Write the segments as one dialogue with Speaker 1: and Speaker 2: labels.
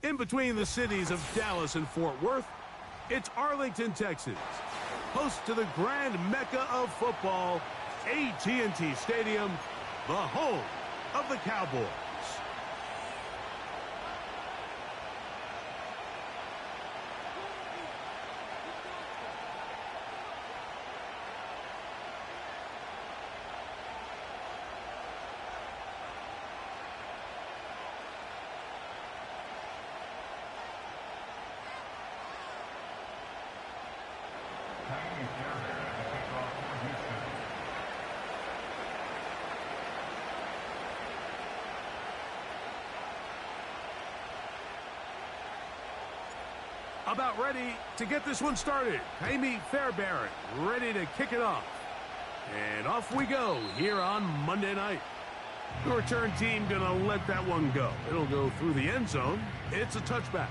Speaker 1: In between the cities of Dallas and Fort Worth, it's Arlington, Texas, host to the grand mecca of football, AT&T Stadium, the home of the Cowboys. About ready to get this one started. Amy Fairbairn ready to kick it off. And off we go here on Monday night. The return team gonna let that one go. It'll go through the end zone. It's a touchback.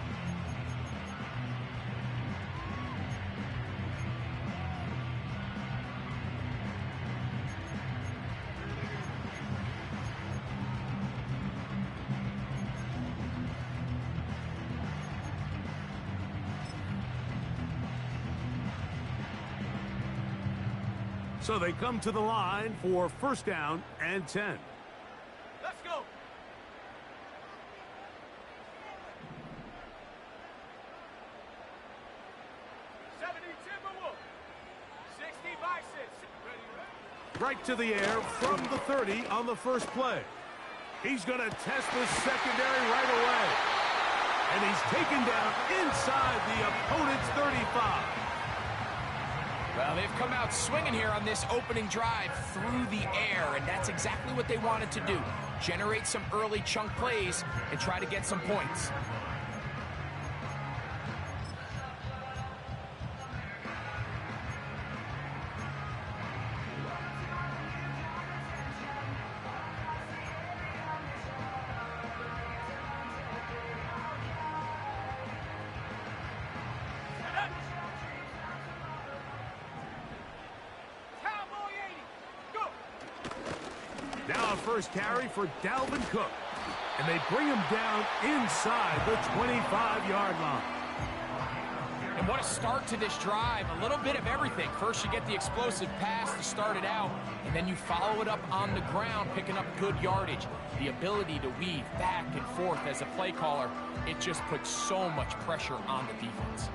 Speaker 1: So they come to the line for first down and 10.
Speaker 2: Let's go.
Speaker 1: Right to the air from the 30 on the first play. He's going to test the secondary right away. And he's taken down inside the opponent's 35.
Speaker 3: Well, they've come out swinging here on this opening drive through the air, and that's exactly what they wanted to do. Generate some early chunk plays and try to get some points.
Speaker 1: Now a first carry for Dalvin Cook. And they bring him down inside the 25-yard line.
Speaker 3: And what a start to this drive. A little bit of everything. First you get the explosive pass to start it out, and then you follow it up on the ground, picking up good yardage. The ability to weave back and forth as a play caller, it just puts so much pressure on the defense.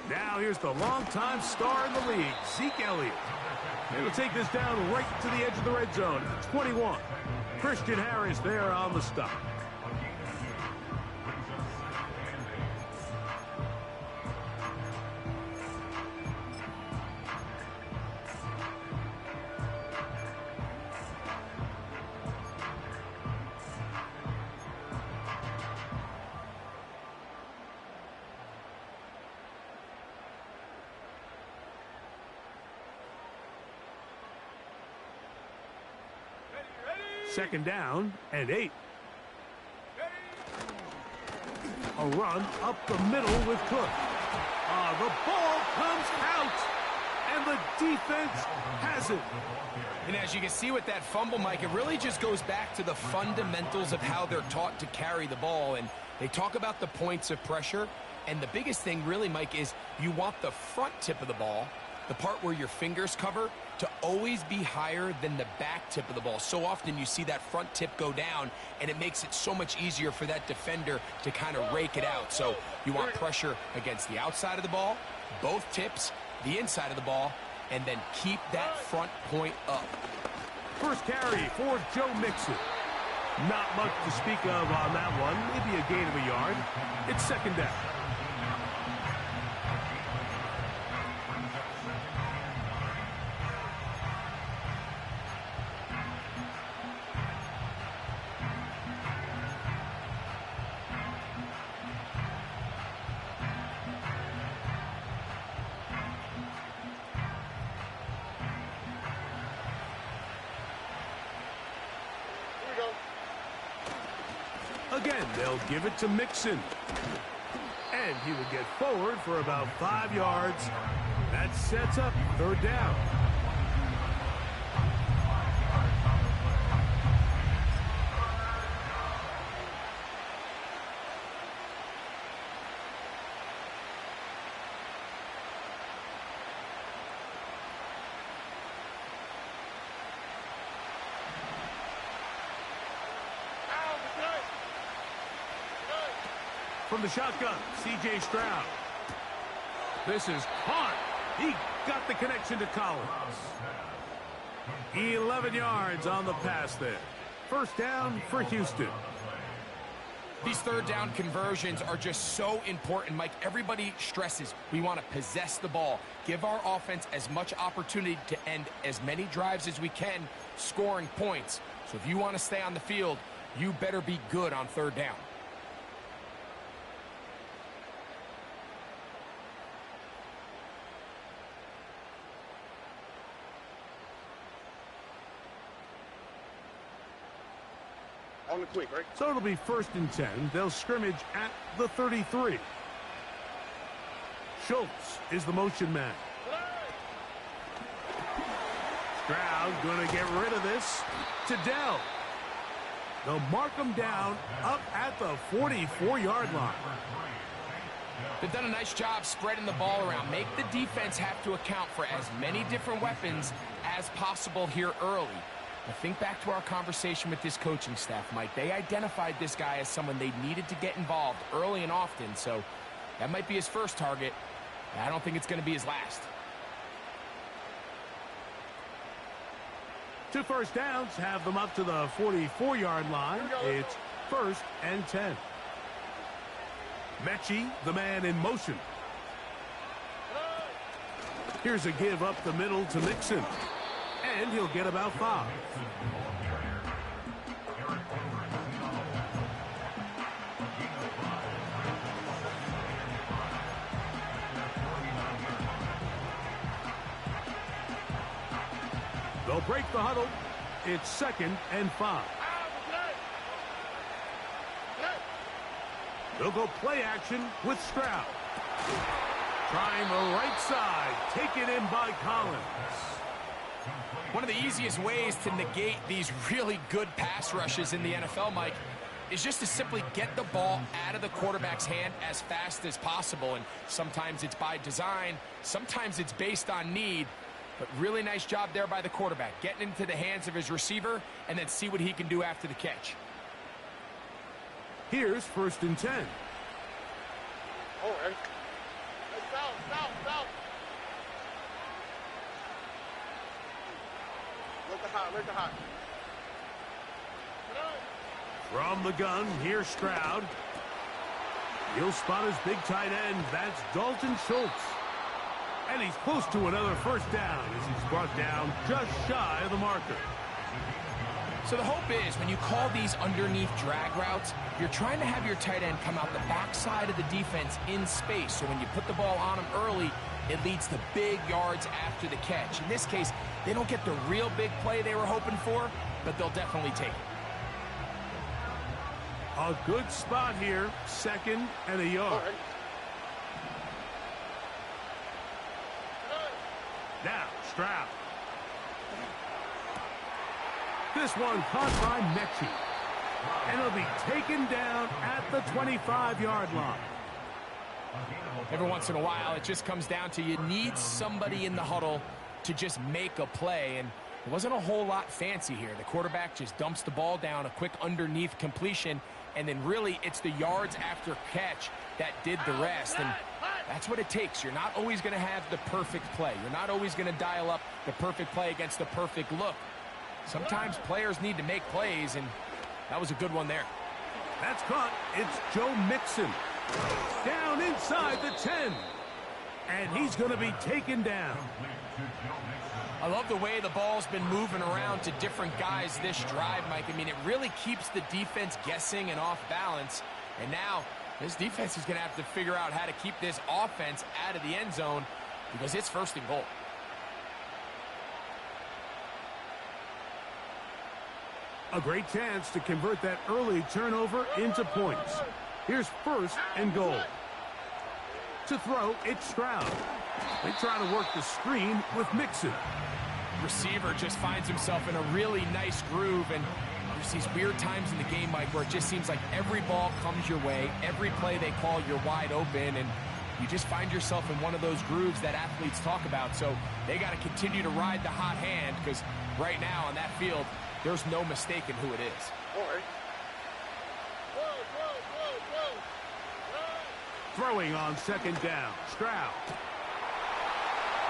Speaker 1: Now here's the longtime star in the league, Zeke Elliott. They will take this down right to the edge of the red zone at the 21. Christian Harris there on the stop. Second down and 8. A run up the middle with Cook. The ball comes out, and the defense has it.
Speaker 3: And as you can see with that fumble, Mike, it really just goes back to the fundamentals of how they're taught to carry the ball. And they talk about the points of pressure. And the biggest thing really, Mike, is you want the front tip of the ball, the part where your fingers cover, to always be higher than the back tip of the ball. So often you see that front tip go down, and it makes it so much easier for that defender to kind of rake it out. So you want pressure against the outside of the ball, both tips, the inside of the ball, and then keep that front point up.
Speaker 1: First carry for Joe Mixon. Not much to speak of on that one. Maybe a gain of a yard. It's second down. Again, they'll give it to Mixon. And he will get forward for about 5 yards. That sets up third down. From the shotgun, C.J. Stroud. This is caught. He got the connection to Collins. 11 yards on the pass there. First down for Houston.
Speaker 3: These third down conversions are just so important, Mike. Everybody stresses we want to possess the ball, give our offense as much opportunity to end as many drives as we can, scoring points. So if you want to stay on the field, you better be good on third down.
Speaker 2: On the quick, right?
Speaker 1: So it'll be 1st and 10. They'll scrimmage at the 33. Schultz is the motion man. Stroud going to get rid of this to Dell. They'll mark him down up at the 44-yard line.
Speaker 3: They've done a nice job spreading the ball around. Make the defense have to account for as many different weapons as possible here early. Now think back to our conversation with this coaching staff, Mike. They identified this guy as someone they needed to get involved early and often, so that might be his first target. I don't think it's going to be his last.
Speaker 1: 2 first downs have them up to the 44-yard line. It's 1st and 10. Mechie, the man in motion. Here's a give up the middle to Mixon. And he'll get about 5. They'll break the huddle. It's 2nd and 5. They'll go play action with Stroud. Trying the right side. Taken in by Collins.
Speaker 3: One of the easiest ways to negate these really good pass rushes in the NFL, Mike, is just to simply get the ball out of the quarterback's hand as fast as possible. And sometimes it's by design, sometimes it's based on need. But really nice job there by the quarterback, getting into the hands of his receiver and then see what he can do after the catch.
Speaker 1: Here's 1st and 10.
Speaker 2: All right. South. Look at hot.
Speaker 1: From the gun, here's Stroud. He'll spot his big tight end. That's Dalton Schultz. And he's close to another first down as he's brought down just shy of the marker.
Speaker 3: So the hope is when you call these underneath drag routes, you're trying to have your tight end come out the backside of the defense in space. So when you put the ball on him early, it leads to big yards after the catch. In this case, they don't get the real big play they were hoping for, but they'll definitely take it.
Speaker 1: A good spot here, 2nd and a yard. Now, Stroud. This one caught by Mechie. And it'll be taken down at the 25-yard line.
Speaker 3: Every once in a while, it just comes down to you need somebody in the huddle to just make a play. And it wasn't a whole lot fancy here. The quarterback just dumps the ball down, a quick underneath completion, and then really it's the yards after catch that did the rest. And that's what it takes. You're not always going to have the perfect play. You're not always going to dial up the perfect play against the perfect look. Sometimes players need to make plays, and that was a good one there.
Speaker 1: That's caught. It's Joe Mixon. Down inside the 10. And he's going to be taken down.
Speaker 3: I love the way the ball's been moving around to different guys this drive, Mike. I mean, it really keeps the defense guessing and off balance. And now this defense is going to have to figure out how to keep this offense out of the end zone because it's 1st and goal.
Speaker 1: A great chance to convert that early turnover into points. Here's first and goal. To throw, it's Stroud. They try to work the screen with Mixon.
Speaker 3: Receiver just finds himself in a really nice groove, and there's these weird times in the game, Mike, where it just seems like every ball comes your way, every play they call, you're wide open, and you just find yourself in one of those grooves that athletes talk about. So they got to continue to ride the hot hand, because right now on that field, there's no mistaking who it is.
Speaker 1: Throwing on second down, Stroud.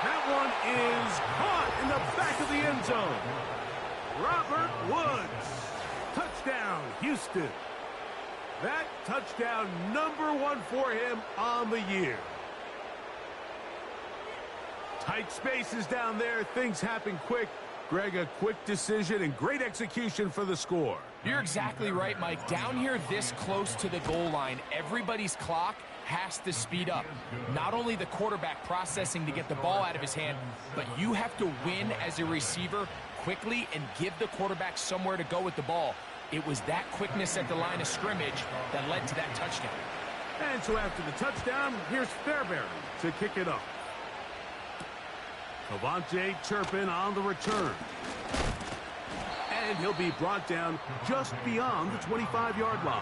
Speaker 1: That one is caught in the back of the end zone. Robert Woods. Touchdown, Houston. That touchdown #1 for him on the year. Tight spaces down there. Things happen quick. Greg, a quick decision and great execution for the score.
Speaker 3: You're exactly right, Mike. Down here this close to the goal line, everybody's clock has to speed up. Not only the quarterback processing to get the ball out of his hand, but you have to win as a receiver quickly and give the quarterback somewhere to go with the ball. It was that quickness at the line of scrimmage that led to that touchdown.
Speaker 1: And so after the touchdown, here's Fairbairn to kick it off. Avante Turpin on the return. And he'll be brought down just beyond the 25-yard line.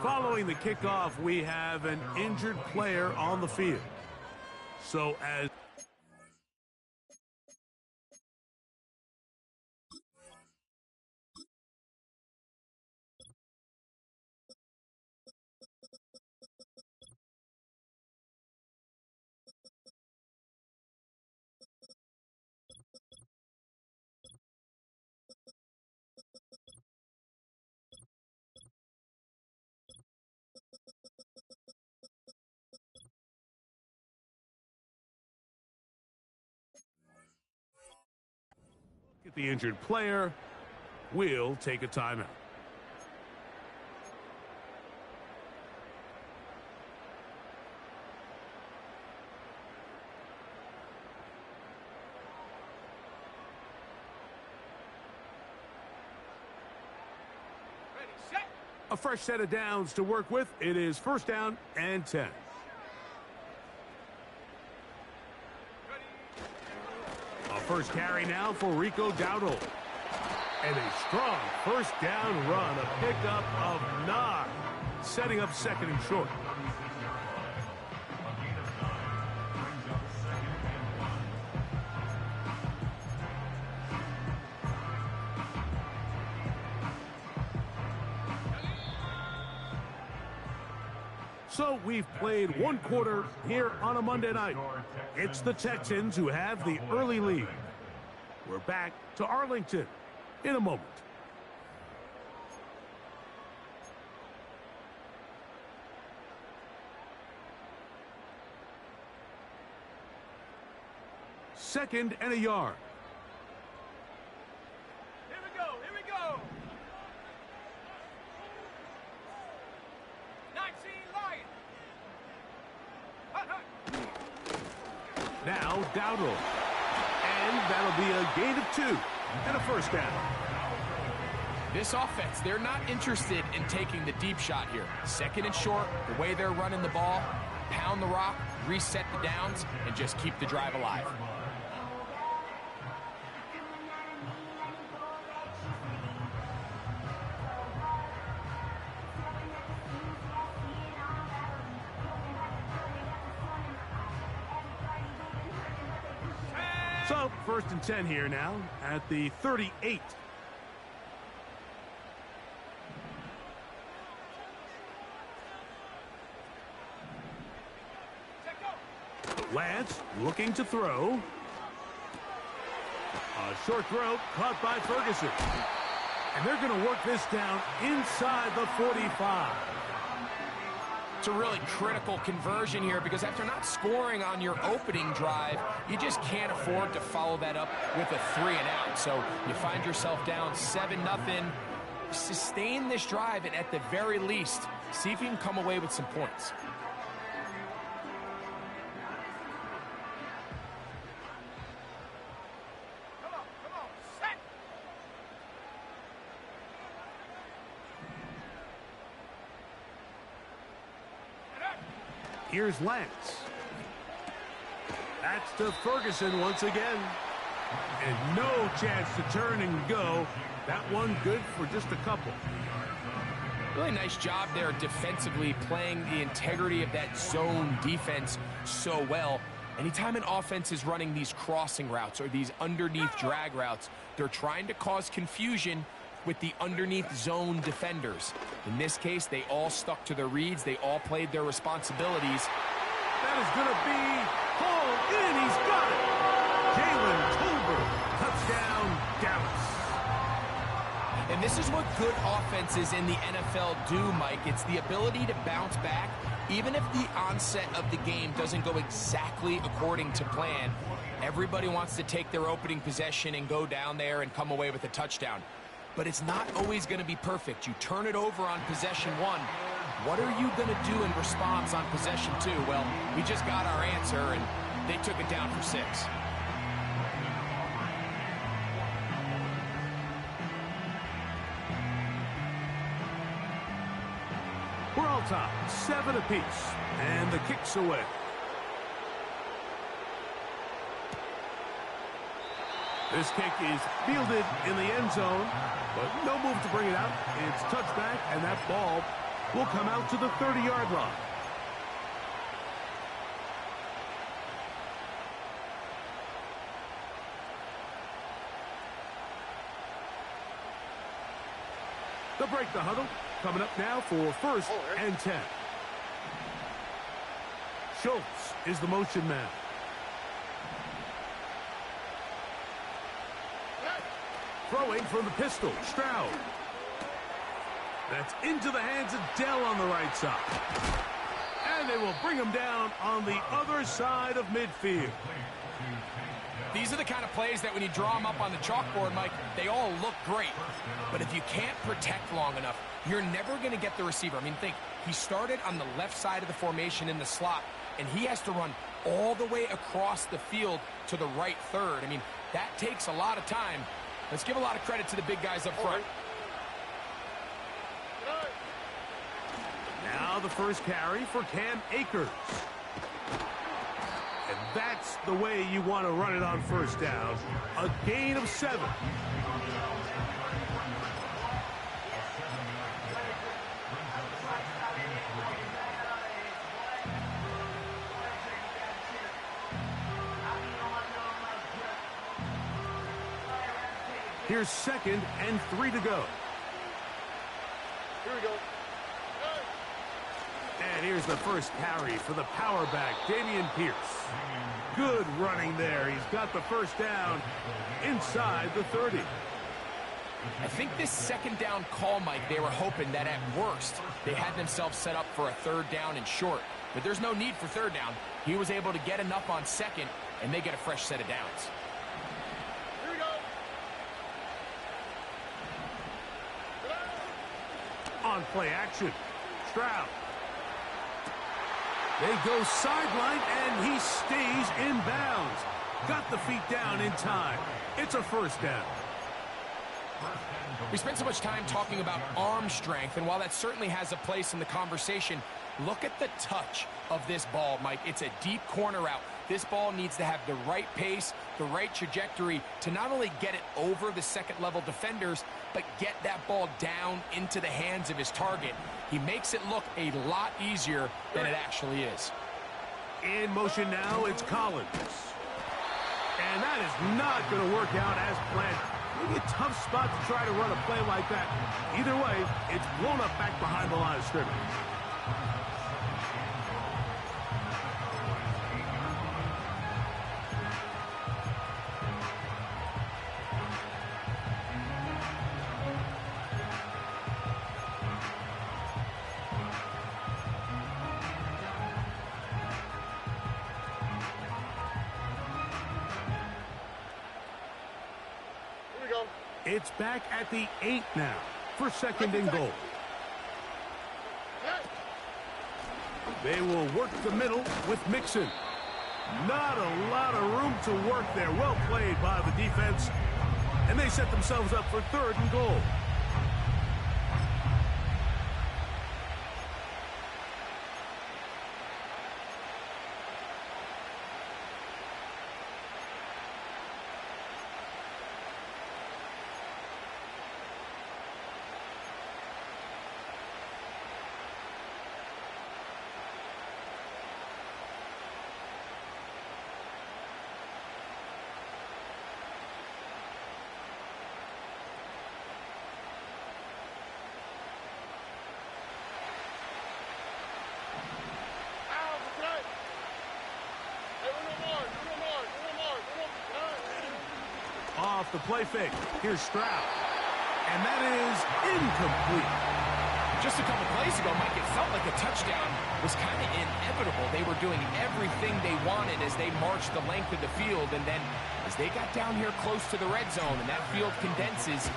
Speaker 1: Following the kickoff, we have an injured player on the field. So as the injured player will take a timeout.
Speaker 3: Ready, set.
Speaker 1: A fresh set of downs to work with. It is first down and 10. First carry now for Rico Dowdle. And a strong first down run, a pickup of 9, setting up second and short. So we've played one quarter here on a Monday night. It's the Texans who have the early lead. We're back to Arlington in a moment. Second and a yard.
Speaker 3: Here we go, here we go. 19 Lions. Hut, hut.
Speaker 1: Now Dowdle. And that'll be a gain of 2 and a first down.
Speaker 3: This offense, they're not interested in taking the deep shot here. Second and short, the way they're running the ball, pound the rock, reset the downs, and just keep the drive alive.
Speaker 1: So, first and 10 here now at the 38. Lance looking to throw. A short throw caught by Ferguson. And they're going to work this down inside the 45.
Speaker 3: It's a really critical conversion here because after not scoring on your opening drive, you just can't afford to follow that up with a 3 and out. So you find yourself down 7-0. Sustain this drive and at the very least, see if you can come away with some points.
Speaker 1: Here's Lance. That's to Ferguson once again. And no chance to turn and go. That one good for just a couple.
Speaker 3: Really nice job there defensively, playing the integrity of that zone defense so well. Anytime an offense is running these crossing routes or these underneath drag routes, they're trying to cause confusion with the underneath zone defenders. In this case, they all stuck to their reads. They all played their responsibilities.
Speaker 1: That is going to be hauled in. He's got it. Jalen Tolbert. Touchdown, Dallas.
Speaker 3: And this is what good offenses in the NFL do, Mike. It's the ability to bounce back, even if the onset of the game doesn't go exactly according to plan. Everybody wants to take their opening possession and go down there and come away with a touchdown. But it's not always going to be perfect. You turn it over on possession one. What are you going to do in response on possession two? Well, we just got our answer, and they took it down for 6.
Speaker 1: We're all top, 7 apiece, and the kick's away. This kick is fielded in the end zone, but no move to bring it out. It's touchback, and that ball will come out to the 30-yard line. They'll break the huddle. Coming up now for 1st and 10. Schultz is the motion man. Throwing from the pistol, Stroud. That's into the hands of Dell on the right side. And they will bring him down on the other side of midfield.
Speaker 3: These are the kind of plays that when you draw them up on the chalkboard, Mike, they all look great. But if you can't protect long enough, you're never going to get the receiver. I mean, think, he started on the left side of the formation in the slot, and he has to run all the way across the field to the right third. I mean, that takes a lot of time. Let's give a lot of credit to the big guys up front.
Speaker 1: Now the first carry for Cam Akers. And that's the way you want to run it on 1st down. A gain of 7. Here's 2nd and 3 to go.
Speaker 2: Here we go.
Speaker 1: And here's the first carry for the power back, Dameon Pierce. Good running there. He's got the first down inside the 30.
Speaker 3: I think this 2nd down call, Mike, they were hoping that at worst they had themselves set up for a 3rd down and short. But there's no need for 3rd down. He was able to get enough on 2nd, and they get a fresh set of downs.
Speaker 2: Here we go.
Speaker 1: On play action, Stroud. They go sideline, and he stays in bounds. Got the feet down in time. It's a 1st down.
Speaker 3: We spent so much time talking about arm strength, and while that certainly has a place in the conversation, look at the touch of this ball, Mike. It's a deep corner route. This ball needs to have the right pace, the right trajectory to not only get it over the 2nd-level defenders, but get that ball down into the hands of his target. He makes it look a lot easier than it actually is.
Speaker 1: In motion now, it's Collins. And that is not going to work out as planned. Maybe a tough spot to try to run a play like that. Either way, it's blown up back behind the line of scrimmage. It's back at the 8 now for 2nd and goal. They will work the middle with Mixon. Not a lot of room to work there. Well played by the defense. And they set themselves up for 3rd and goal. off the play fake. Here's Stroud. And that is incomplete.
Speaker 3: Just a couple plays ago, Mike, it felt like a touchdown was kind of inevitable. They were doing everything they wanted as they marched the length of the field. And then as they got down here close to the red zone and that field condenses,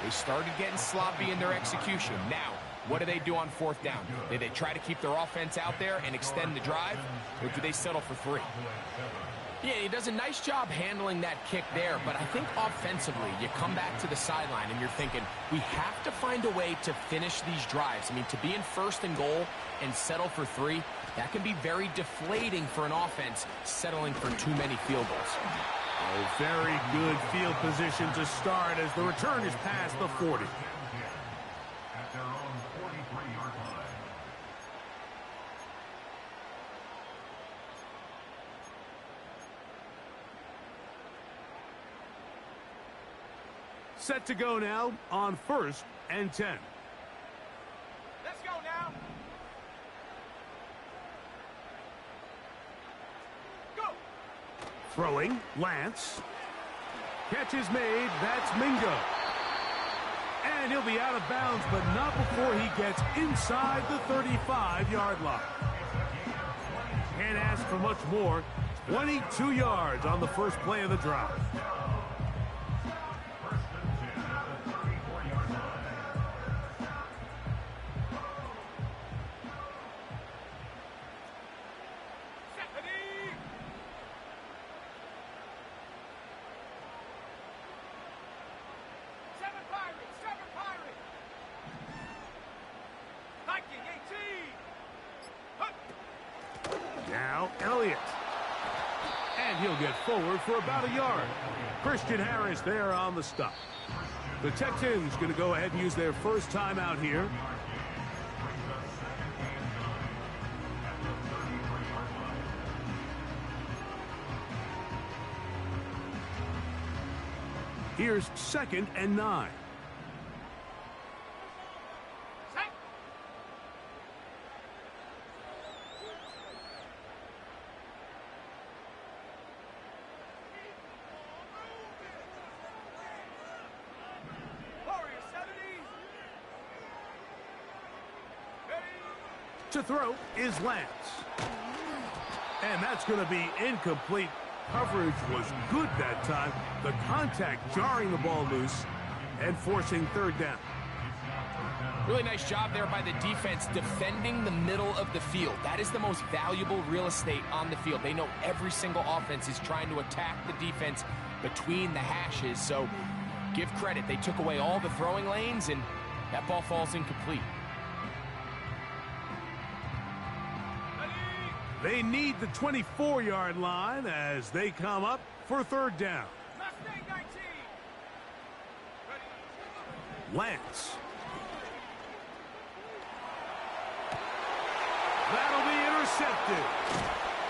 Speaker 3: they started getting sloppy in their execution. Now, what do they do on fourth down? Do they try to keep their offense out there and extend the drive, or do they settle for 3? Yeah, he does a nice job handling that kick there, but I think offensively, you come back to the sideline and you're thinking, we have to find a way to finish these drives. I mean, to be in first and goal and settle for 3, that can be very deflating for an offense settling for too many field goals.
Speaker 1: Oh, very good field position to start as the return is past the 40.
Speaker 4: At their own 43-yard line.
Speaker 1: Set to go now on 1st and 10.
Speaker 3: Let's go now. Go.
Speaker 1: Throwing, Lance. Catch is made, that's Mingo. And he'll be out of bounds, but not before he gets inside the 35-yard line. Can't ask for much more. 22 yards on the first play of the drive. Now, Elliott. And he'll get forward for about a yard. Christian Harris there on the stop. The Texans going to go ahead and use their first timeout here. Here's 2nd and 9. To throw is Lance. And that's going to be incomplete. Coverage was good that time. The contact jarring the ball loose and forcing 3rd down.
Speaker 3: Really nice job there by the defense defending the middle of the field. That is the most valuable real estate on the field. They know every single offense is trying to attack the defense between the hashes. So give credit. They took away all the throwing lanes and that ball falls incomplete.
Speaker 1: They need the 24-yard line as they come up for 3rd down. Lance. That'll be intercepted.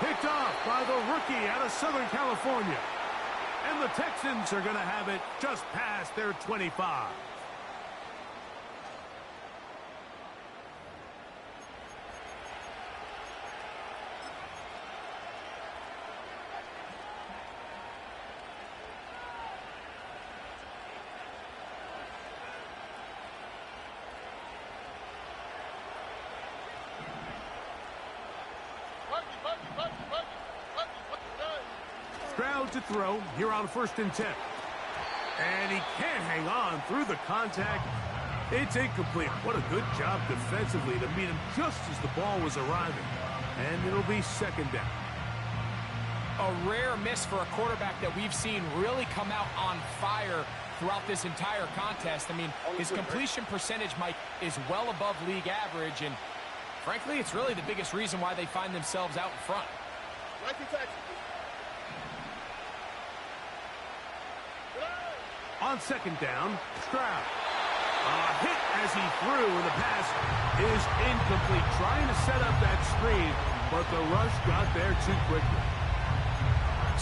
Speaker 1: Picked off by the rookie out of Southern California. And the Texans are going to have it just past their 25. Stroud to throw here on 1st and 10. And he can't hang on through the contact. It's incomplete. What a good job defensively to meet him just as the ball was arriving. And it'll be 2nd down.
Speaker 3: A rare miss for a quarterback that we've seen really come out on fire throughout this entire contest. I mean, his completion percentage, Mike, is well above league average. And frankly, it's really the biggest reason why they find themselves out in front.
Speaker 1: On 2nd down, Stroud. A hit as he threw, and the pass is incomplete. Trying to set up that screen, but the rush got there too quickly.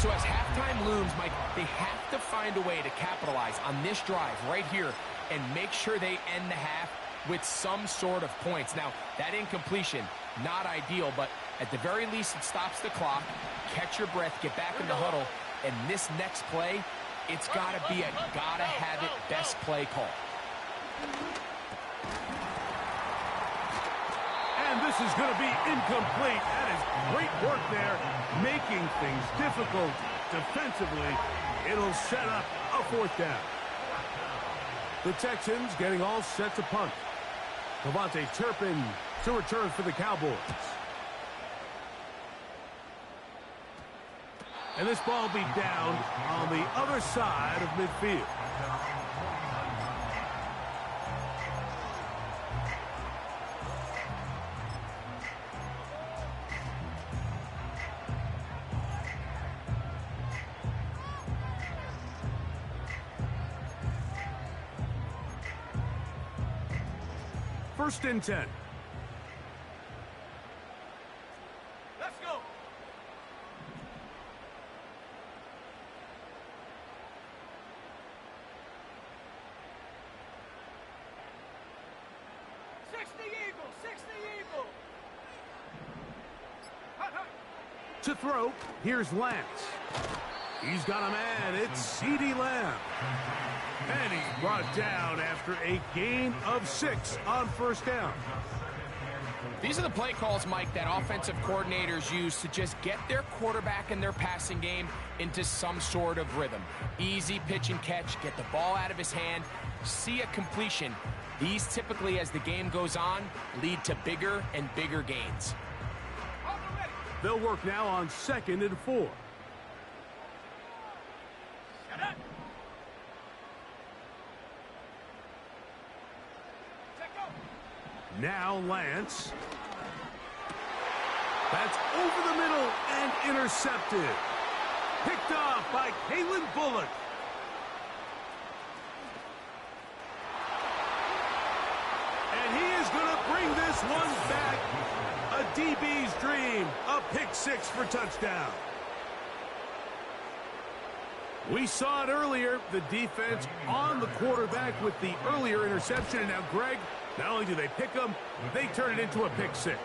Speaker 3: So as halftime looms, Mike, they have to find a way to capitalize on this drive right here and make sure they end the half with some sort of points. Now, that incompletion, not ideal, but at the very least, it stops the clock. Catch your breath, get back in the huddle, and this next play it's got to be a gotta-have-it best play call.
Speaker 1: And this is going to be incomplete. That is great work there, making things difficult defensively. It'll set up a fourth down. The Texans getting all set to punt. Devontae Turpin to return for the Cowboys. And this ball will be down on the other side of midfield. First and 10.
Speaker 2: Let's go.
Speaker 1: To throw, here's Lance. He's got a man. It's CeeDee Lamb. And he's brought down after a gain of 6 on first down.
Speaker 3: These are the play calls, Mike, that offensive coordinators use to just get their quarterback and their passing game into some sort of rhythm. Easy pitch and catch, get the ball out of his hand, see a completion. These typically, as the game goes on, lead to bigger and bigger gains.
Speaker 1: They'll work now on 2nd and 4. Now Lance. That's over the middle and intercepted. Picked off by Kalen Bullock. And he is going to bring this one back. A DB's dream. A pick-6 for touchdown. We saw it earlier. The defense on the quarterback with the earlier interception. And now Greg, not only do they pick him, they turn it into a pick-6.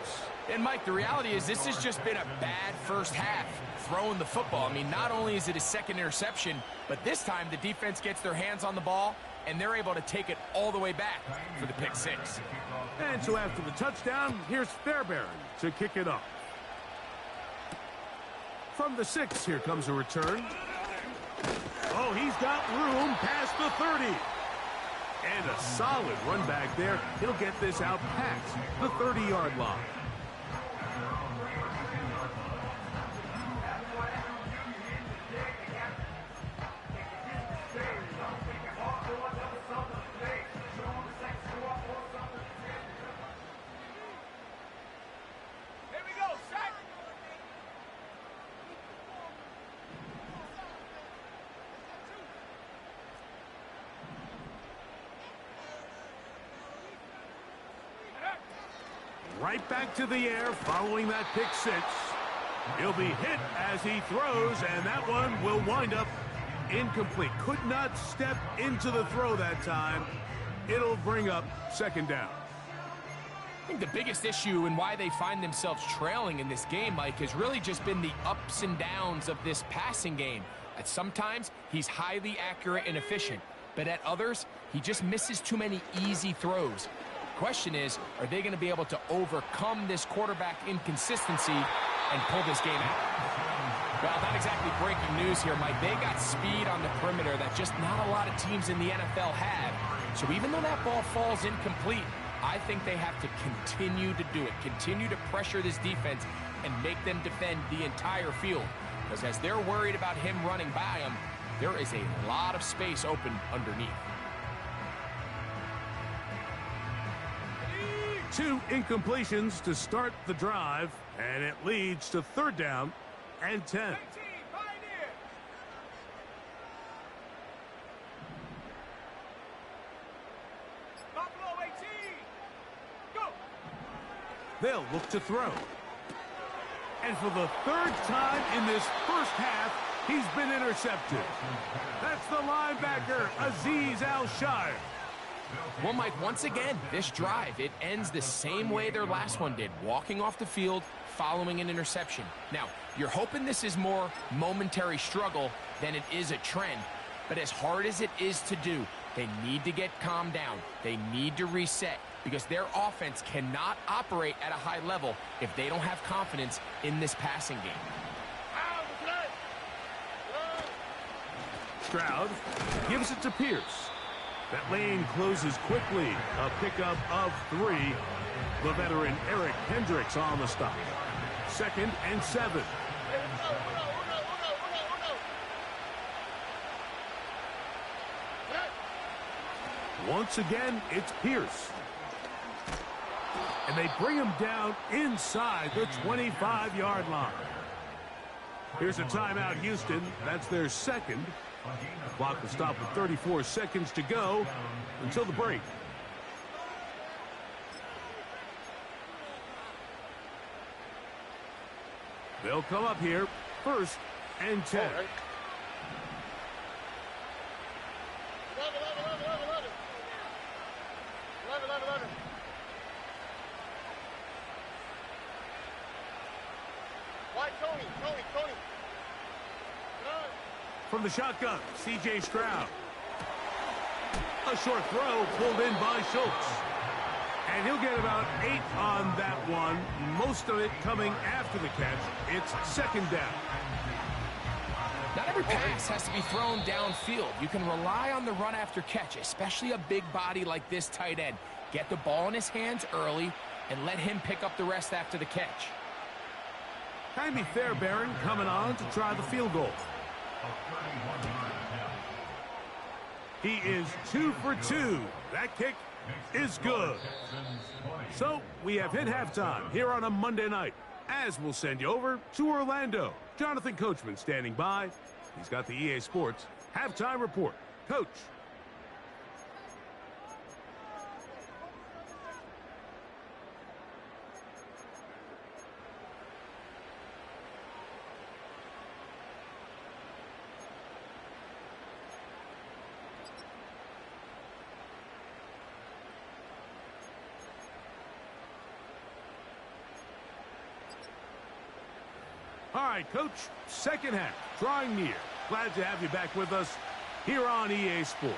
Speaker 3: And, Mike, the reality is this has just been a bad first half throwing the football. I mean, not only is it his second interception, but this time the defense gets their hands on the ball, and they're able to take it all the way back for the pick-6.
Speaker 1: And so after the touchdown, here's Fairbairn to kick it off. From the 6, here comes a return. Oh, he's got room past the 30. And a solid run back there. He'll get this out past the 30-yard line. Right back to the air following that pick-6. He'll be hit as he throws, and that one will wind up incomplete. Could not step into the throw that time. It'll bring up 2nd down.
Speaker 3: I think the biggest issue and why they find themselves trailing in this game, Mike, has really just been the ups and downs of this passing game. At sometimes, he's highly accurate and efficient, but at others, he just misses too many easy throws. Question is, are they going to be able to overcome this quarterback inconsistency and pull this game out? Well, not exactly breaking news here, Mike. They got speed on the perimeter that just not a lot of teams in the NFL have. So even though that ball falls incomplete, I think they have to continue to do it, continue to pressure this defense and make them defend the entire field. Because as they're worried about him running by them, there is a lot of space open underneath.
Speaker 1: 2 incompletions to start the drive, and it leads to 3rd down and 10. They'll look to throw. And for the 3rd time in this first half, he's been intercepted. That's the linebacker, Azeez Al-Shire.
Speaker 3: Well, Mike, once again, this drive, it ends the same way their last one did, walking off the field, following an interception. Now, you're hoping this is more momentary struggle than it is a trend, But as hard as it is to do, they need to get calmed down. They need to reset because their offense cannot operate at a high level if they don't have confidence in this passing game.
Speaker 1: Stroud gives it to Pierce. That lane closes quickly. A pickup of 3. The veteran Eric Hendricks on the stop. 2nd and 7. Once again, it's Pierce. And they bring him down inside the 25-yard line. Here's a timeout, Houston. That's their 2nd. Clock will stop with 34 seconds to go until the break. They'll come up here, 1st and 10.
Speaker 2: Tony.
Speaker 1: From the shotgun, C.J. Stroud. A short throw pulled in by Schultz. And he'll get about 8 on that one. Most of it coming after the catch. It's 2nd down.
Speaker 3: Not every pass has to be thrown downfield. You can rely on the run after catch, especially a big body like this tight end. Get the ball in his hands early and let him pick up the rest after the catch.
Speaker 1: Jaime Fairbairn coming on to try the field goal. He is 2 for 2. That kick is good. So we have hit halftime here on a Monday night, as we'll send you over to Orlando. Jonathan Coachman standing by. He's got the EA Sports halftime report. Coach. All right, Coach, 2nd half, drawing near. Glad to have you back with us here on EA Sports.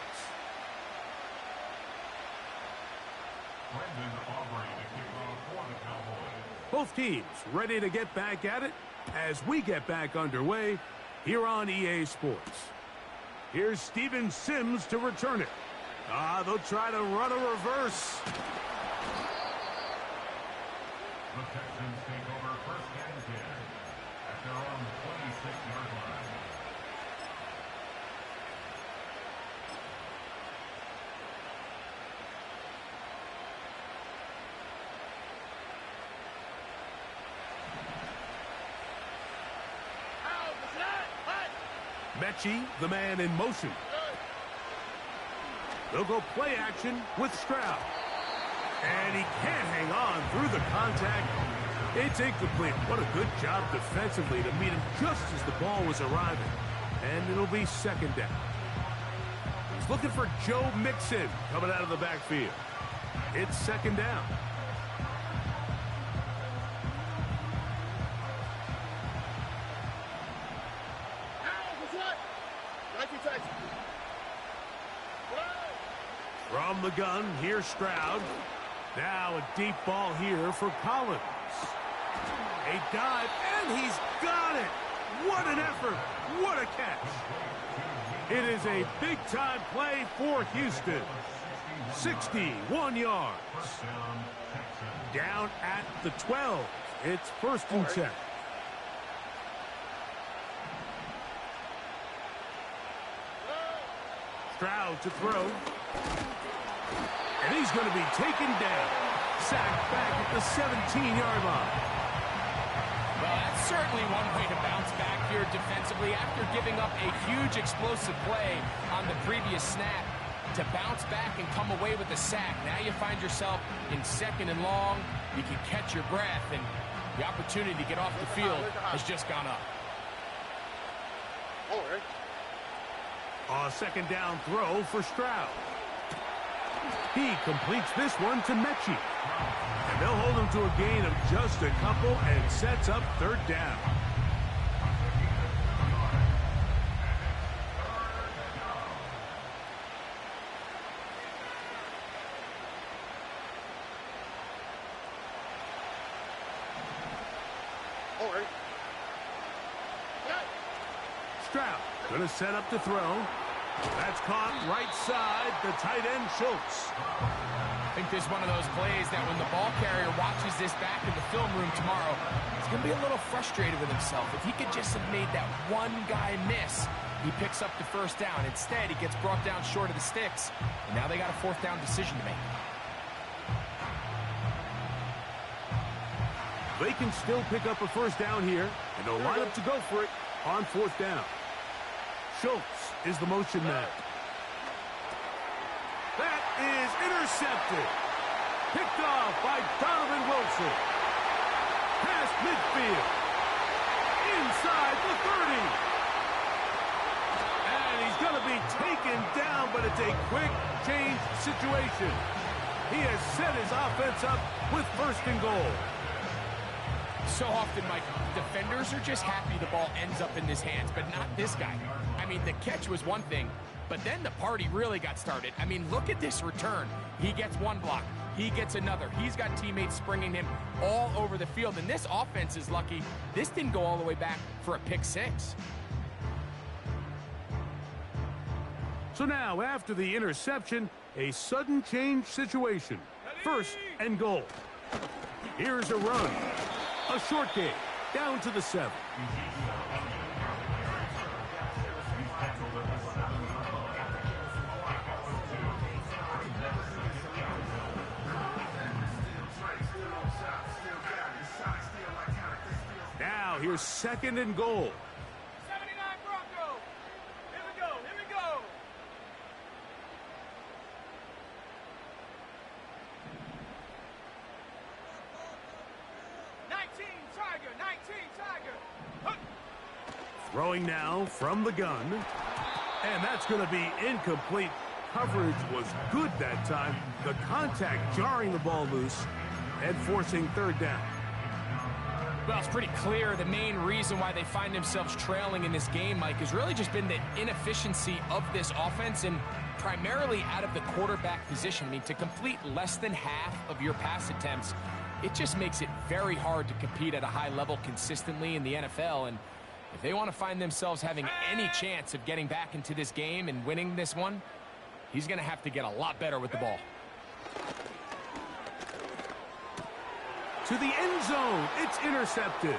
Speaker 1: Both teams ready to get back at it as we get back underway here on EA Sports. Here's Steven Sims to return it. They'll try to run a reverse.
Speaker 4: The Texans take over 1st and 10 at their own 26-yard line.
Speaker 1: Mechie, the man in motion. They'll go play action with Stroud. And he can't hang on through the contact. It's incomplete. What a good job defensively to meet him just as the ball was arriving. And it'll be 2nd down. He's looking for Joe Mixon coming out of the backfield. It's 2nd down. From the gun, here's Stroud. Now a deep ball here for Collins. A dive, and he's got it. What an effort. What a catch. It is a big-time play for Houston. 61 yards. Down at the 12. It's 1st and 10. Stroud to throw. And he's going to be taken down. Sacked back at the 17-yard line.
Speaker 3: Well, that's certainly one way to bounce back here defensively after giving up a huge explosive play on the previous snap. To bounce back and come away with a sack. Now you find yourself in 2nd and long. You can catch your breath, and the opportunity to get off the field has just gone up.
Speaker 1: A 2nd down throw for Stroud. He completes this one to Mechie. And they'll hold him to a gain of just a couple and sets up 3rd down. Stroud going to set up to throw. That's caught right side, the tight end Schultz.
Speaker 3: I think this is one of those plays that when the ball carrier watches this back in the film room tomorrow, he's going to be a little frustrated with himself. If he could just have made that one guy miss, he picks up the first down. Instead, he gets brought down short of the sticks, and now they got a fourth down decision to make.
Speaker 1: They can still pick up a first down here, and they'll line up to go for it on fourth down. Schultz is the motion man. That is intercepted. Picked off by Donovan Wilson. Past midfield. Inside the 30. And he's going to be taken down, but it's a quick change situation. He has set his offense up with first and goal.
Speaker 3: So often, Mike, defenders are just happy the ball ends up in his hands, but not this guy. I mean, the catch was one thing, but then the party really got started. I mean, look at this return. He gets one block. He gets another. He's got teammates springing him all over the field, and this offense is lucky this didn't go all the way back for a pick six.
Speaker 1: So now, after the interception, a sudden change situation. First and goal. Here's a run. A short game, down to the 7. Now, here's second and goal.
Speaker 2: 79 Bronco. Here we go. Here we go. 19 Tiger. 19 Tiger. Hook.
Speaker 1: Throwing now from the gun. And that's going to be incomplete. Coverage was good that time. The contact jarring the ball loose and forcing third down.
Speaker 3: Well, it's pretty clear the main reason why they find themselves trailing in this game, Mike, has really just been the inefficiency of this offense and primarily out of the quarterback position. I mean, to complete less than half of your pass attempts, it just makes it very hard to compete at a high level consistently in the NFL. And if they want to find themselves having any chance of getting back into this game and winning this one, he's going to have to get a lot better with the ball.
Speaker 1: To the end zone, it's intercepted.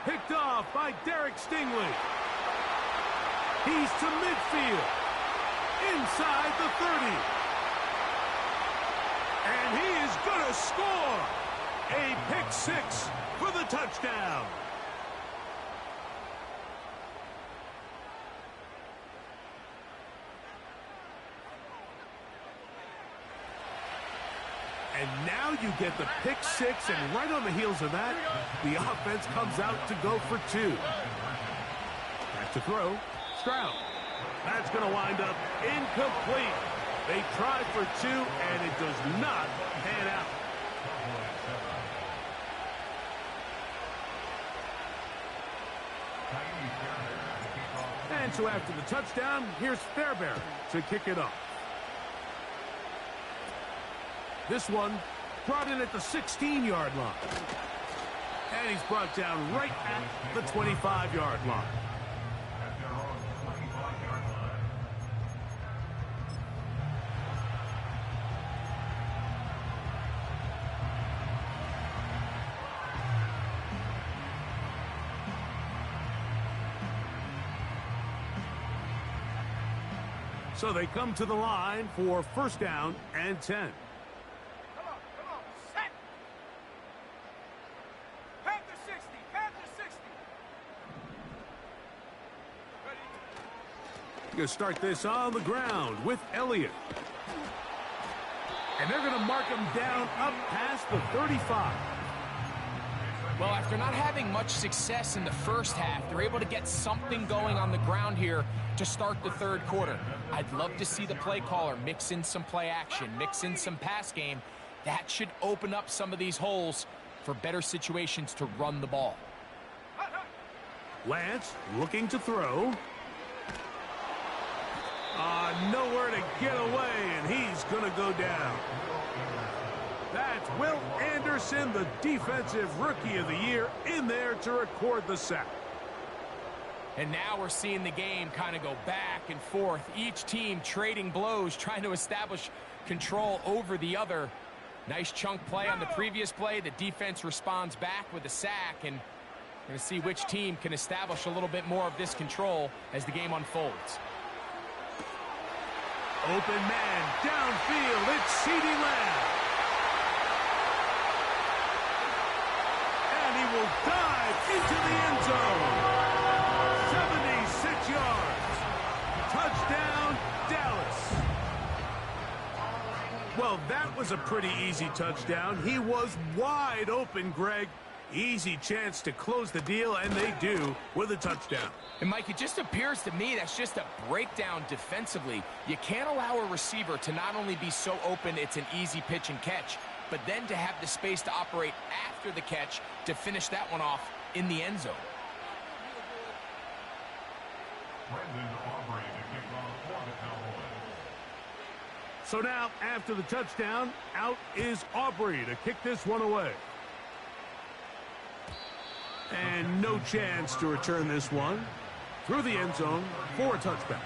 Speaker 1: Picked off by Derek Stingley. He's to midfield. Inside the 30. And he is going to score. A pick six for the touchdown. And now you get the pick six, and right on the heels of that, the offense comes out to go for two. Back to throw. Stroud. That's going to wind up incomplete. They tried for two, and it does not pan out. And so after the touchdown, here's Fairbairn to kick it off. This one brought in at the 16-yard line. And he's brought down right at the 25-yard line. So they come to the line for first down and 10. Going to start this on the ground with Elliott. And they're going to mark him down up past the 35.
Speaker 3: Well, after not having much success in the first half, they're able to get something going on the ground here to start the third quarter. I'd love to see the play caller mix in some play action, mix in some pass game. That should open up some of these holes for better situations to run the ball.
Speaker 1: Lance looking to throw. Nowhere to get away, and he's going to go down. That's Will Anderson, the defensive rookie of the year, in there to record the sack.
Speaker 3: And now we're seeing the game kind of go back and forth. Each team trading blows, trying to establish control over the other. Nice chunk play on the previous play. The defense responds back with a sack, and we're going to see which team can establish a little bit more of this control as the game unfolds.
Speaker 1: Open man, downfield, it's CeeDee Lamb. And he will dive into the end zone. 76 yards. Touchdown, Dallas. Well, that was a pretty easy touchdown. He was wide open, Greg. Easy chance to close the deal, and they do with a touchdown.
Speaker 3: And, Mike, it just appears to me that's just a breakdown defensively. You can't allow a receiver to not only be so open it's an easy pitch and catch, but then to have the space to operate after the catch to finish that one off in the end zone.
Speaker 1: So now, after the touchdown, out is Aubrey to kick this one away. And no chance to return this one through the end zone for a touchback.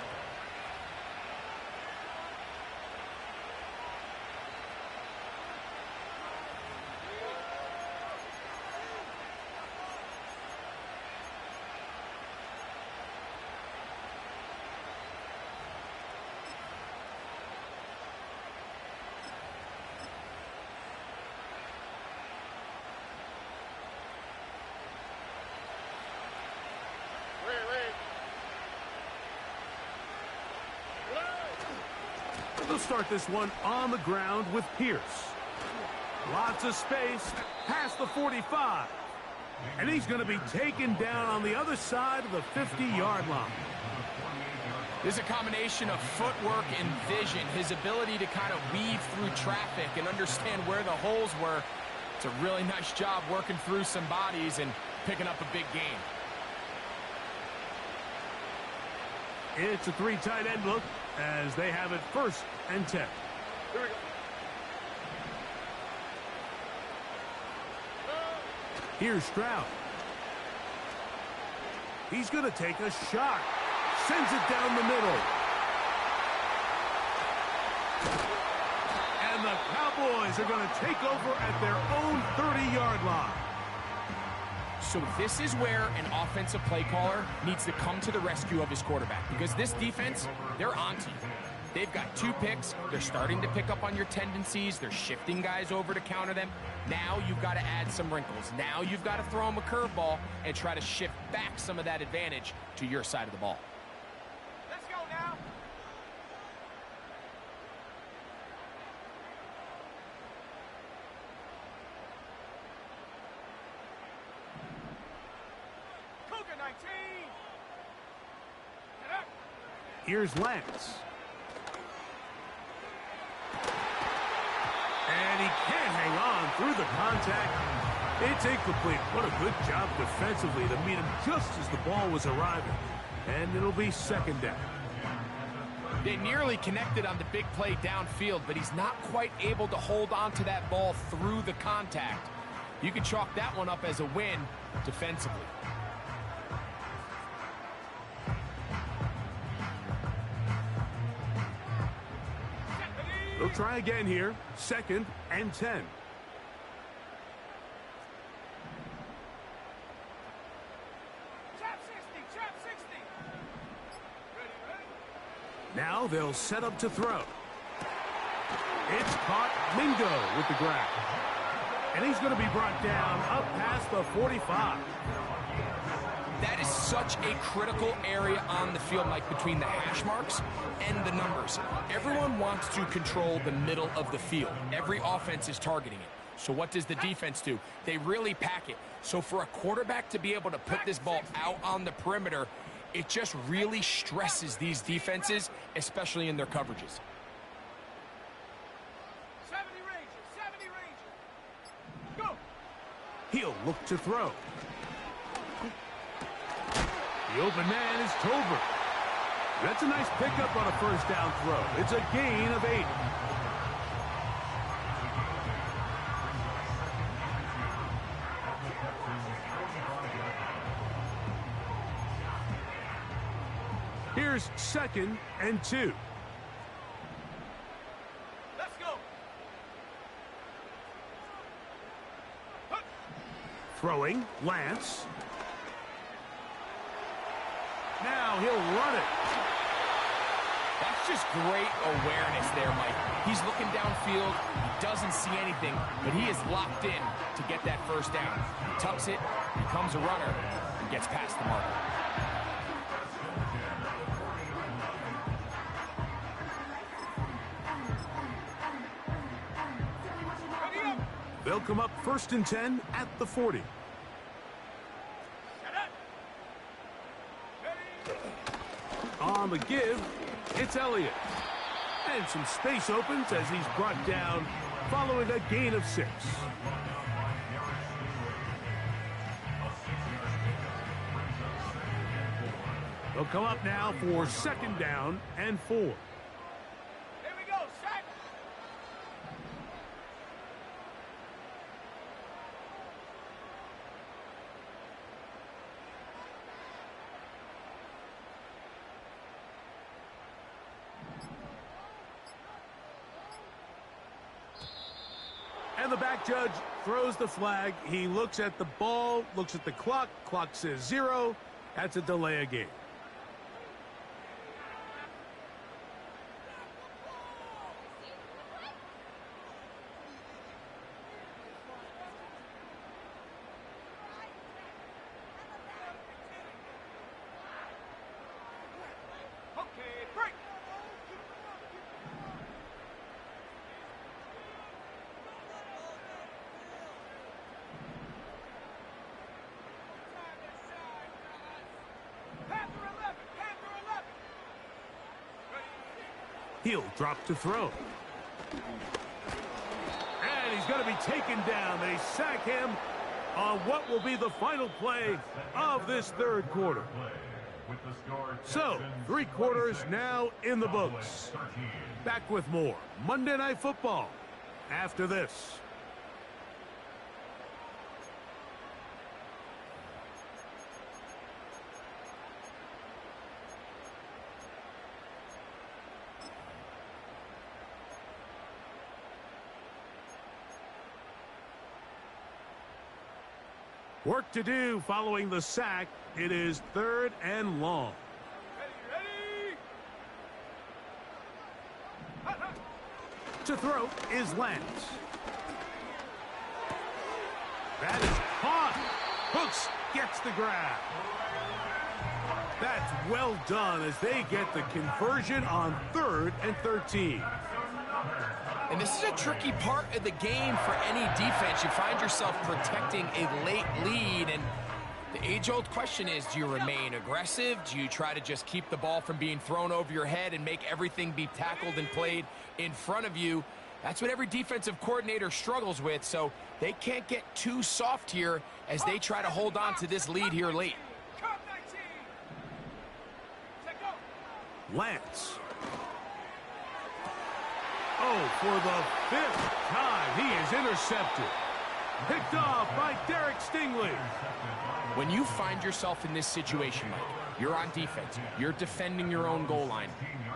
Speaker 1: They'll start this one on the ground with Pierce. Lots of space past the 45. And he's going to be taken down on the other side of the 50-yard line.
Speaker 3: There's a combination of footwork and vision, his ability to kind of weave through traffic and understand where the holes were. It's a really nice job working through some bodies and picking up a big game.
Speaker 1: It's a 3 tight end look as they have it 1st and 10.
Speaker 2: Here we go.
Speaker 1: Here's Stroud. He's going to take a shot. Sends it down the middle. And the Cowboys are going to take over at their own 30-yard line.
Speaker 3: So this is where an offensive play caller needs to come to the rescue of his quarterback, because this defense, they're onto you. They've got 2 picks. They're starting to pick up on your tendencies. They're shifting guys over to counter them. Now you've got to add some wrinkles. Now you've got to throw them a curveball and try to shift back some of that advantage to your side of the ball.
Speaker 2: Let's go now. Cougar 19. Get up.
Speaker 1: Here's Lance. And he can't hang on through the contact. It's incomplete. What a good job defensively to meet him just as the ball was arriving. And it'll be 2nd down.
Speaker 3: They nearly connected on the big play downfield, but he's not quite able to hold on to that ball through the contact. You can chalk that one up as a win defensively.
Speaker 1: They'll try again here. 2nd and 10.
Speaker 2: Trap 60. Trap 60. Ready, ready.
Speaker 1: Now they'll set up to throw. It's caught. Mingo with the grab. And he's going to be brought down up past the 45.
Speaker 3: That is such a critical area on the field, Mike, between the hash marks and the numbers. Everyone wants to control the middle of the field. Every offense is targeting it. So what does the defense do? They really pack it. So for a quarterback to be able to put this ball out on the perimeter, it just really stresses these defenses, especially in their coverages.
Speaker 2: 70 Ranger. 70 Ranger. Go.
Speaker 1: He'll look to throw. The open man is Tolbert. That's a nice pickup on a 1st down throw. It's a gain of 8. Here's 2nd and 2.
Speaker 2: Let's go.
Speaker 1: Throwing, Lance. Now he'll run it.
Speaker 3: That's just great awareness there, Mike. He's looking downfield. He doesn't see anything, but he is locked in to get that first down. He tucks it, becomes a runner, and gets past the marker.
Speaker 1: They'll come up 1st and 10 at the 40. On the give, it's Elliott. And some space opens as he's brought down following a gain of 6. They'll come up now for 2nd down and 4.
Speaker 2: Here we go, sack.
Speaker 1: And the back judge throws the flag. He looks at the ball, looks at the clock. Clock says 0. That's a delay of game.
Speaker 2: Okay, break. Panther 11, Panther 11.
Speaker 1: He'll drop to throw. And he's going to be taken down. They sack him on what will be the final play of this 3rd quarter. So, 3 quarters now in the books. Back with more Monday Night Football after this. Work to do following the sack. It is 3rd and long.
Speaker 2: Ready?
Speaker 1: To throw is Lance. That is caught. Hooks gets the grab. That's well done as they get the conversion on 3rd and 13.
Speaker 3: And this is a tricky part of the game for any defense. You find yourself protecting a late lead, and the age-old question is, do you remain aggressive? Do you try to just keep the ball from being thrown over your head and make everything be tackled and played in front of you? That's what every defensive coordinator struggles with, so they can't get too soft here as they try to hold on to this lead here late.
Speaker 2: Cut 19. Set go.
Speaker 1: Lance. Oh, for the 5th time, he is intercepted. Picked off by Derek Stingley.
Speaker 3: When you find yourself in this situation, Mike, you're on defense, you're defending your own goal line,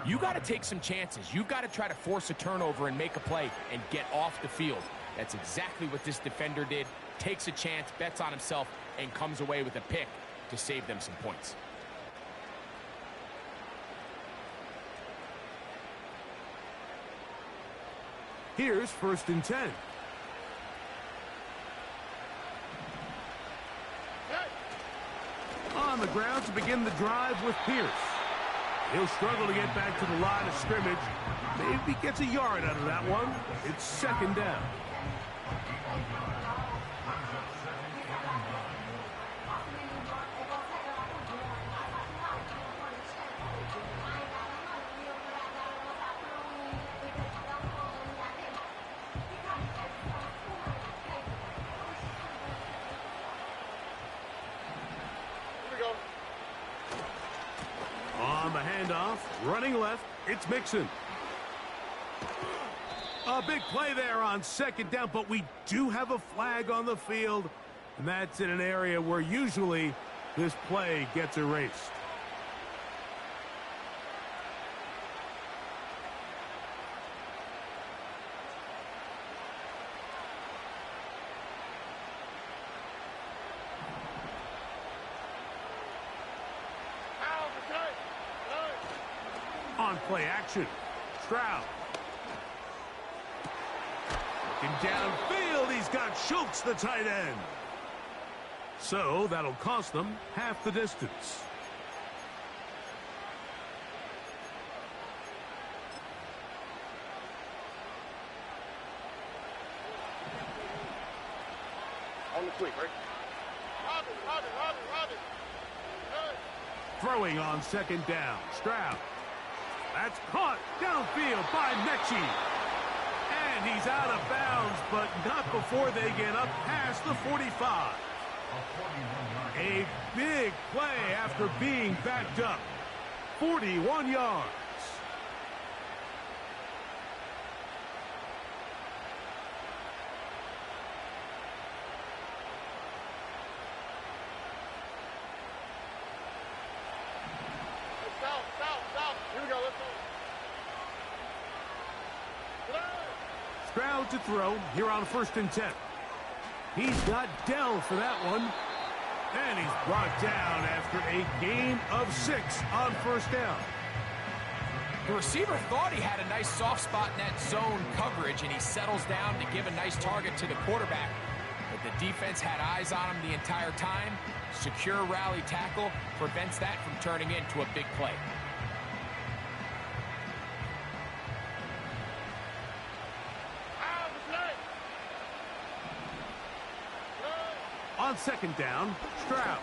Speaker 3: you got to take some chances. You've got to try to force a turnover and make a play and get off the field. That's exactly what this defender did. Takes a chance, bets on himself, and comes away with a pick to save them some points.
Speaker 1: Here's 1st and 10. On the ground to begin the drive with Pierce. He'll struggle to get back to the line of scrimmage. Maybe gets a yard out of that one. It's 2nd down. On the handoff, running left, it's Mixon. A big play there on 2nd down, but we do have a flag on the field, and that's in an area where usually this play gets erased. on play action. Stroud. Looking downfield, he's got Schultz, the tight end. So that'll cost them half the distance.
Speaker 2: On the quick, right?
Speaker 1: Throwing on second down. Stroud. That's caught downfield by Mechie. And he's out of bounds, but not before they get up past the 45. A big play after being backed up. 41 yards.
Speaker 2: Here we go, let's go.
Speaker 1: Stroud to throw here on 1st and 10. He's got Dell for that one. And he's brought down after a gain of 6 on 1st down.
Speaker 3: The receiver thought he had a nice soft spot in that zone coverage, and he settles down to give a nice target to the quarterback. But the defense had eyes on him the entire time. Secure rally tackle prevents that from turning into a big play.
Speaker 1: On 2nd down, Stroud.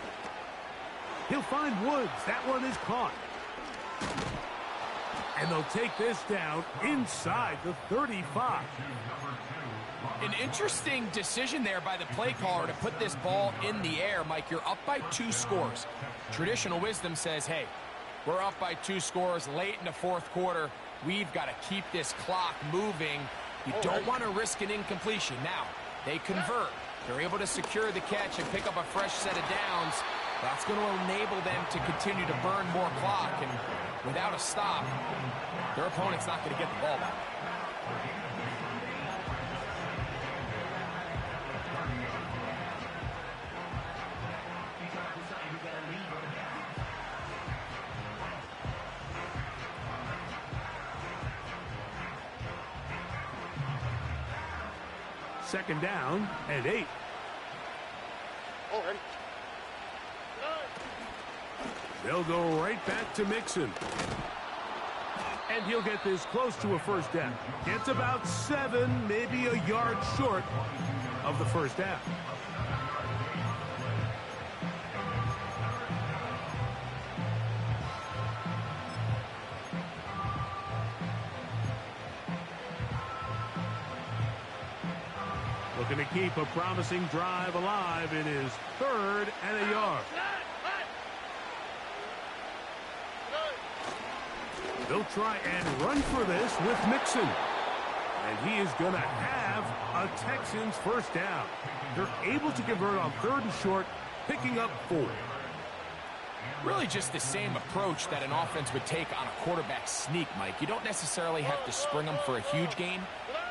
Speaker 1: He'll find Woods. That one is caught. And they'll take this down inside the 35.
Speaker 3: An interesting decision there by the play caller to put this ball in the air. Mike, you're up by 2 scores. Traditional wisdom says, hey, we're up by 2 scores late in the 4th quarter. We've got to keep this clock moving. You don't want to risk an incompletion. Now, they convert. They're able to secure the catch and pick up a fresh set of downs. That's going to enable them to continue to burn more clock. And without a stop, their opponent's not going to get the ball back.
Speaker 1: Second down and 8.
Speaker 2: Already.
Speaker 1: They'll go right back to Mixon. And he'll get this close to a 1st down. Gets about 7, maybe a yard short of the 1st down. Looking to keep a promising drive alive. It is 3rd and a yard. They'll try and run for this with Mixon. And he is going to have a Texans 1st down. They're able to convert on 3rd and short, picking up 4.
Speaker 3: Really just the same approach that an offense would take on a quarterback sneak, Mike. You don't necessarily have to spring them for a huge gain.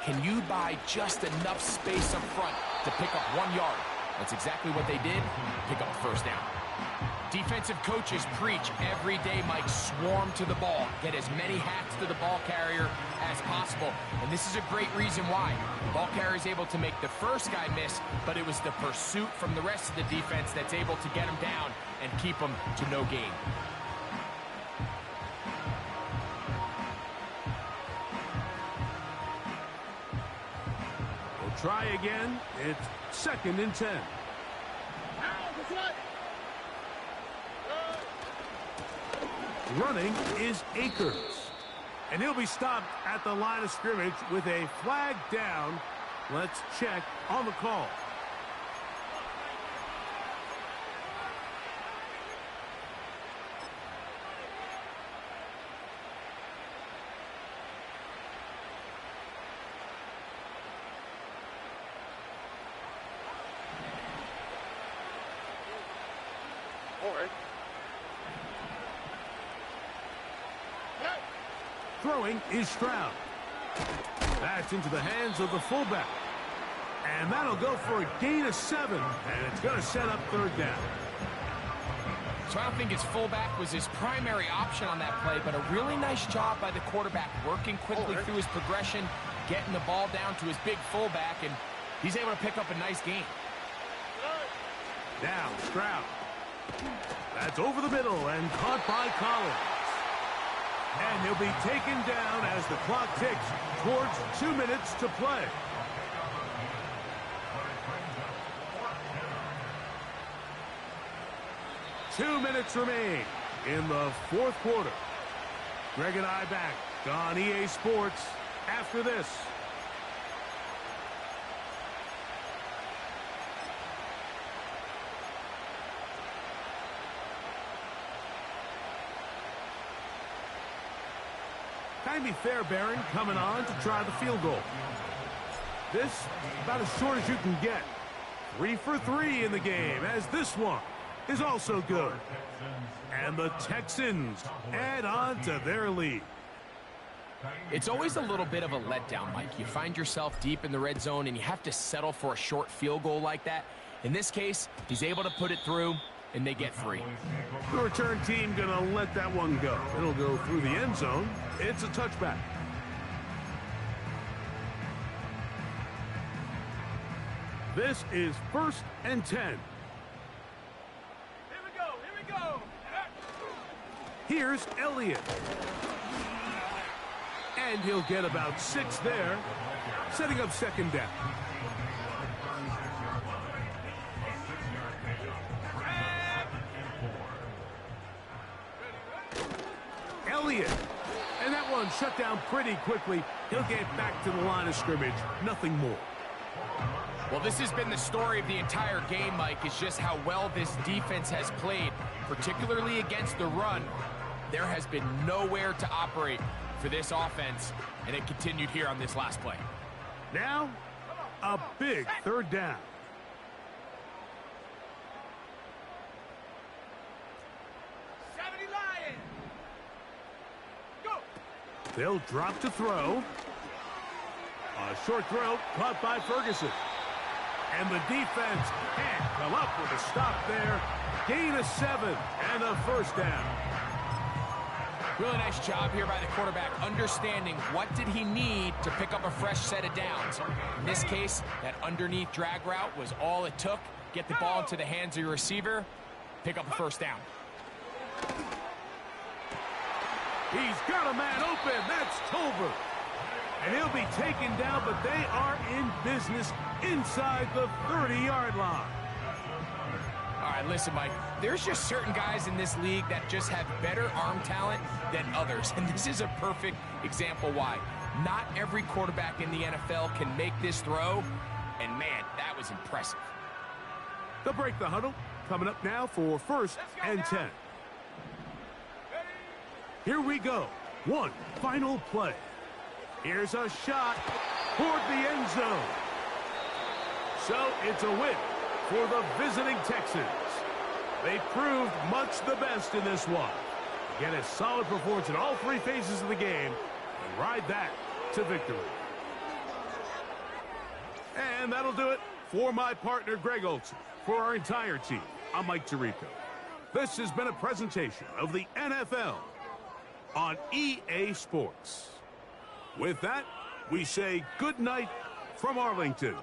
Speaker 3: Can you buy just enough space up front to pick up 1 yard? That's exactly what they did. Pick up the 1st down. Defensive coaches preach every day, Mike, swarm to the ball. Get as many hats to the ball carrier as possible. And this is a great reason why. The ball carrier is able to make the first guy miss, but it was the pursuit from the rest of the defense that's able to get him down and keep him to no gain.
Speaker 1: We'll try again. It's 2nd and 10. Running is Akers. And he'll be stopped at the line of scrimmage with a flag down. Let's check on the call.
Speaker 2: All right.
Speaker 1: Throwing is Stroud. That's into the hands of the fullback. And that'll go for a gain of 7. And it's going to set up 3rd down.
Speaker 3: So I don't think his fullback was his primary option on that play, but a really nice job by the quarterback working quickly through his progression, getting the ball down to his big fullback, and he's able to pick up a nice gain.
Speaker 1: Now, Stroud. That's over the middle and caught by Collins. And he'll be taken down as the clock ticks towards 2 minutes to play. Two minutes remain in the fourth quarter. Greg and I back on EA Sports after this. Jaime Fairbairn coming on to try the field goal. This about as short as you can get. 3 for 3 in the game, as this one is also good. And the Texans add on to their lead.
Speaker 3: It's always a little bit of a letdown, Mike. You find yourself deep in the red zone and you have to settle for a short field goal like that. In this case, he's able to put it through, and they get 3.
Speaker 1: The return team gonna let that one go. It'll go through the end zone. It's a touchback. This is 1st and 10.
Speaker 2: Here we go, here we go.
Speaker 1: Here's Elliott. And he'll get about 6 there, setting up 2nd down. Elliott. And that one shut down pretty quickly. He'll get back to the line of scrimmage. Nothing more.
Speaker 3: Well, this has been the story of the entire game, Mike, is just how well this defense has played, particularly against the run. There has been nowhere to operate for this offense, and it continued here on this last play.
Speaker 1: Now, a big 3rd down. They'll drop to throw. A short throw caught by Ferguson. And the defense can't come up with a stop there. Gain of 7 and a 1st down.
Speaker 3: Really nice job here by the quarterback, understanding what did he need to pick up a fresh set of downs. In this case, that underneath drag route was all it took. Get the ball into the hands of your receiver, pick up a 1st down.
Speaker 1: He's got a man open. That's Tolbert. And he'll be taken down, but they are in business inside the 30-yard line.
Speaker 3: All right, listen, Mike, there's just certain guys in this league that just have better arm talent than others, and this is a perfect example why. Not every quarterback in the NFL can make this throw, and man, that was impressive.
Speaker 1: They'll break the huddle. Coming up now for 1st and 10. Here we go. One final play. Here's a shot toward the end zone. So it's a win for the visiting Texans. They proved much the best in this one. Get a solid performance in all 3 phases of the game and ride that to victory. And that'll do it for my partner, Greg Olson. For our entire team, I'm Mike Tirico. This has been a presentation of the NFL on EA Sports. With that, we say good night from Arlington.